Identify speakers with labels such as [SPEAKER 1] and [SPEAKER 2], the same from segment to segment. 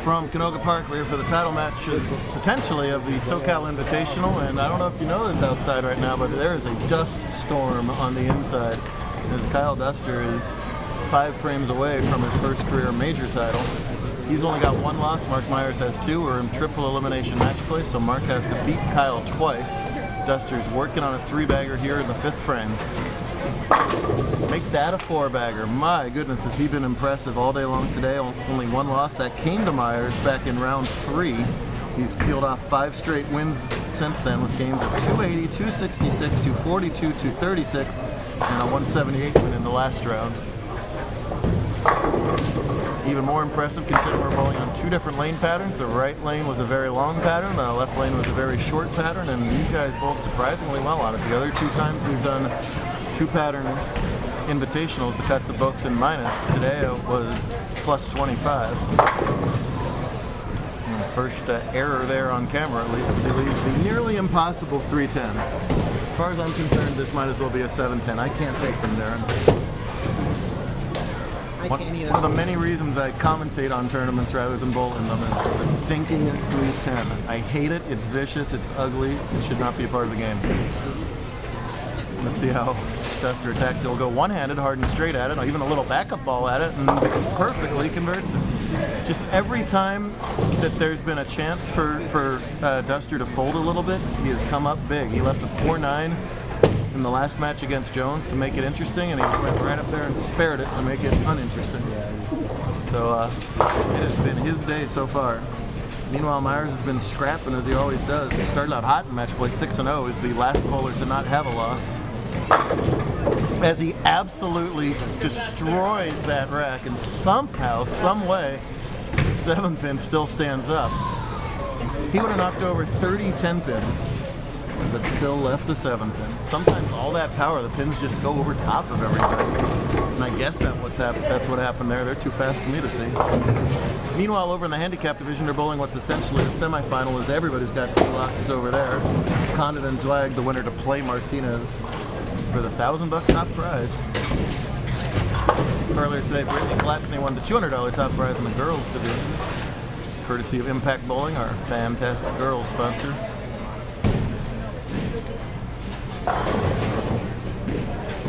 [SPEAKER 1] from Canoga Park. We're here for the title matches, potentially, of the So Cal Invitational. And I don't know if you know this outside right now, but there is a dust storm on the inside, as Kyle Duster is 5 frames away from his first career major title. He's only got 1 loss. Mark Myers has 2. We're in triple elimination match play, so Mark has to beat Kyle twice. Duster's working on a 3-bagger here in the 5th frame. Make that a 4-bagger. My goodness, has he been impressive all day long today. Only 1 loss. That came to Myers back in round 3. He's peeled off 5 straight wins since then, with games of 280, 266, 242, 236, and a 178 win in the last round. Even more impressive considering we're bowling on 2 different lane patterns. The right lane was a very long pattern, the left lane was a very short pattern, and you guys bowled surprisingly well on it. The other 2 times we've done 2-pattern invitationals, the cuts have both been minus. Today it was plus 25. And the first error there on camera, at least, as he leaves the nearly impossible 310. As far as I'm concerned, this might as well be a 710. I can't take them, Darren. One of the many reasons I commentate on tournaments rather than bowl in them is the stinking 310. I hate it, it's vicious, it's ugly, it should not be a part of the game. Let's see how Duster attacks. He'll go one-handed, hard and straight at it, even a little backup ball at it, and perfectly converts it. Just every time that there's been a chance for Duster to fold a little bit, he has come up big. He left a 4-9 in the last match against Jones to make it interesting, and he went right up there and spared it to make it uninteresting. So it has been his day so far. Meanwhile, Myers has been scrapping as he always does. He started out hot in match play, 6-0, is the last bowler to not have a loss, as he absolutely destroys that rack, and somehow, some way, the 7-pin still stands up. He would have knocked over 30 10-pins, but still left the 7-pin. Sometimes all that power, the pins just go over top of everything. And I guess that's what happened there. They're too fast for me to see. Meanwhile, over in the handicap division, they're bowling what's essentially a semifinal, as everybody's got 2 losses over there. Condon and Zweig, the winner to play Martinez for the $1,000 top prize. Earlier today, Brittany Glatsney won the $200 top prize in the girls division, courtesy of Impact Bowling, our fantastic girls sponsor.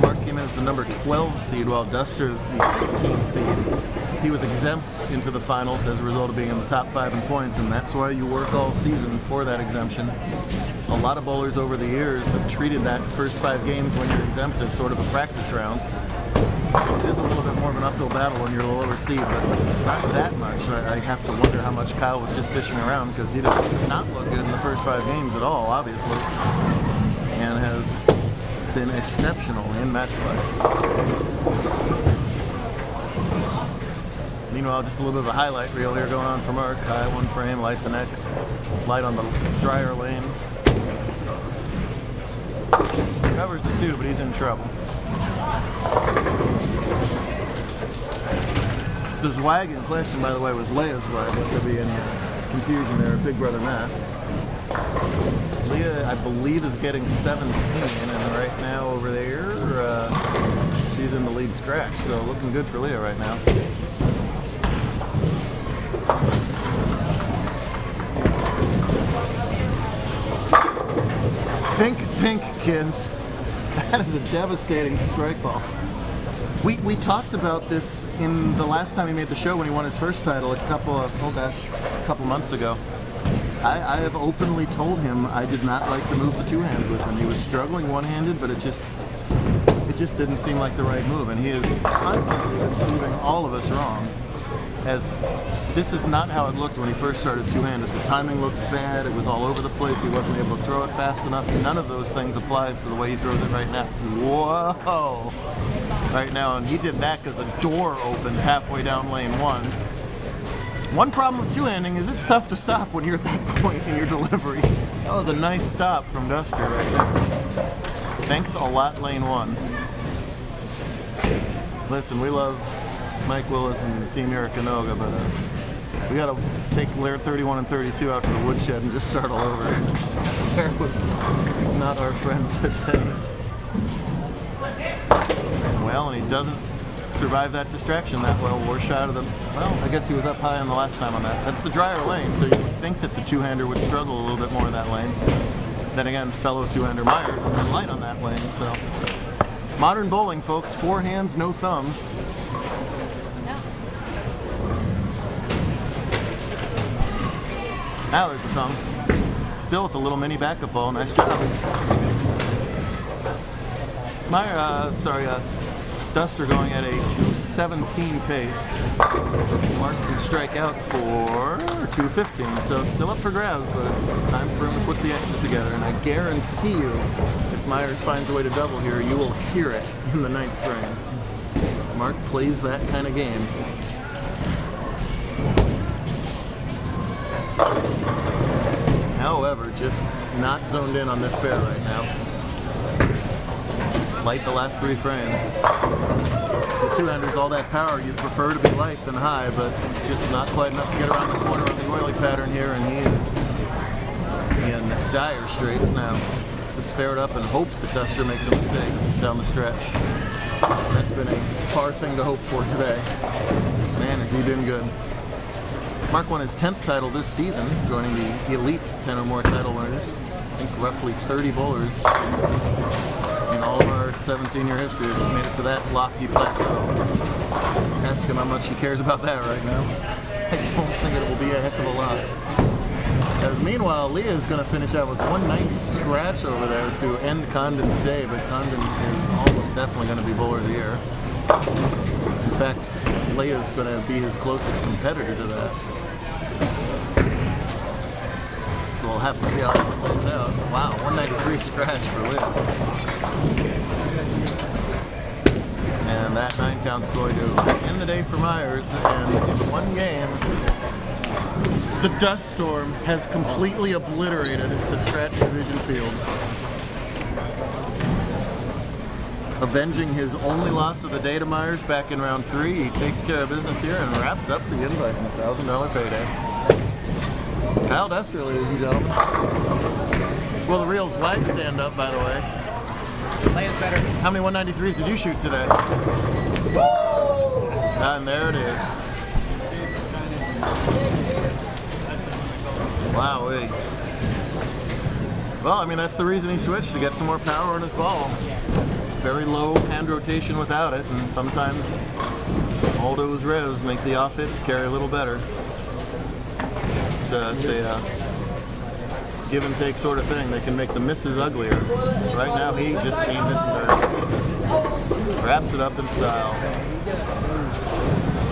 [SPEAKER 1] Mark came in as the number 12 seed, while Duster, the 16th seed. He was exempt into the finals as a result of being in the top 5 in points, and that's why you work all season for that exemption. A lot of bowlers over the years have treated that first 5 games when you're exempt as sort of a practice round. It is a little bit more of an uphill battle when you're a lower seed, but not that much. I have to wonder how much Kyle was just fishing around, because he did not look good in the first 5 games at all, obviously, and has been exceptional in match play. Meanwhile, just a little bit of a highlight reel here going on for Mark. High 1 frame, light the next, light on the drier lane. Covers the 2, but he's in trouble. The Zweig in question, by the way, was Leah Zweig. There could be any confusion there. Big brother Matt. Leah, I believe, is getting 17, and right now over there, she's in the lead scratch. So looking good for Leah right now. Pink, pink, kids. That is a devastating strike ball. We talked about this in the last time he made the show when he won his first title a couple months ago. I have openly told him I did not like to move the 2 hands with him. He was struggling one-handed, but it just didn't seem like the right move, and he is constantly proving all of us wrong. As this is not how it looked when he first started 2-handed. The timing looked bad, it was all over the place, he wasn't able to throw it fast enough. None of those things applies to the way he throws it right now. Whoa! Right now, and he did that because a door opened halfway down lane 1. One problem with 2-handing is it's tough to stop when you're at that point in your delivery. That was a nice stop from Duster right there. Thanks a lot, lane 1. Listen, we love Mike Willis and Team here at Canoga, but we got to take layer 31 and 32 out to the woodshed and just start all over. There was not our friend today. Well, and he doesn't survive that distraction that well. War shot of the, well, I guess he was up high on the last time on that. That's the drier lane, so you would think that the two-hander would struggle a little bit more in that lane. Then again, fellow two-hander Myers has been light on that lane, so. Modern bowling, folks, 4 hands, no thumbs. Now there's a thumb. Still with the little mini backup ball, nice job. Duster going at a 2:17 pace. Mark can strike out for 2:15, so still up for grabs, but it's time for him to put the X's together. And I guarantee you, if Myers finds a way to double here, you will hear it in the 9th frame. Mark plays that kind of game. However, just not zoned in on this pair right now. Light the last 3 frames. The two-hander's all that power. You'd prefer to be light than high, but just not quite enough to get around the corner on the oily pattern here, and he is in dire straits now. Just to spare it up and hope that Duster makes a mistake down the stretch. That's been a far thing to hope for today. Man, has he been good. Mark won his 10th title this season, joining the elites, 10 or more title winners. I think roughly 30 bowlers in all of our 17-year history have made it to that lofty plateau. Ask him how much he cares about that right now. I don't think it will be a heck of a lot. As meanwhile, Leah is going to finish out with 190 scratch over there to end Condon's day, but Condon is almost definitely going to be bowler of the year. In fact, Leah's going to be his closest competitor to that. So we'll have to see how that plays out. Wow, 193 scratch for Leah. And that 9 count's going to end the day for Myers, and in one game, the dust storm has completely obliterated the scratch division field. Avenging his only loss of the day to Myers back in round 3, he takes care of business here and wraps up the invite in a $1,000 payday. Kyle Duster, ladies and gentlemen. Will the reels wide stand up, by the way?
[SPEAKER 2] Lands better.
[SPEAKER 1] How many 193s did you shoot today? And there it is. Wowee. Well, I mean, that's the reason he switched, to get some more power on his ball. Very low hand rotation without it, and sometimes all those revs make the off hits carry a little better. It's a give and take sort of thing. They can make the misses uglier. Right now, he just ain't missing very. Wraps it up in style.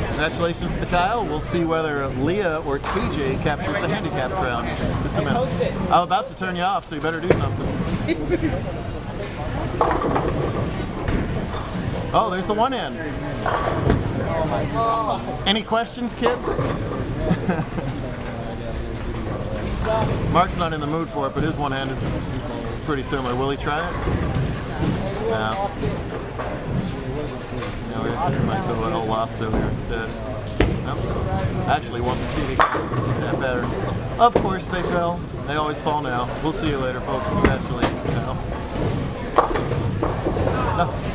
[SPEAKER 1] Congratulations to Kyle. We'll see whether Leah or TJ captures the handicap crown. Just a minute. I'm about to turn you off, so you better do something. Oh, there's the one end. Any questions, kids? Mark's not in the mood for it, but his one-handed's pretty similar. Will he try it? No. No, we might go a little lofto here instead. Nope. Actually wants to see me that better. Of course they fell. They always fall now. We'll see you later, folks. Congratulations, Kyle. No.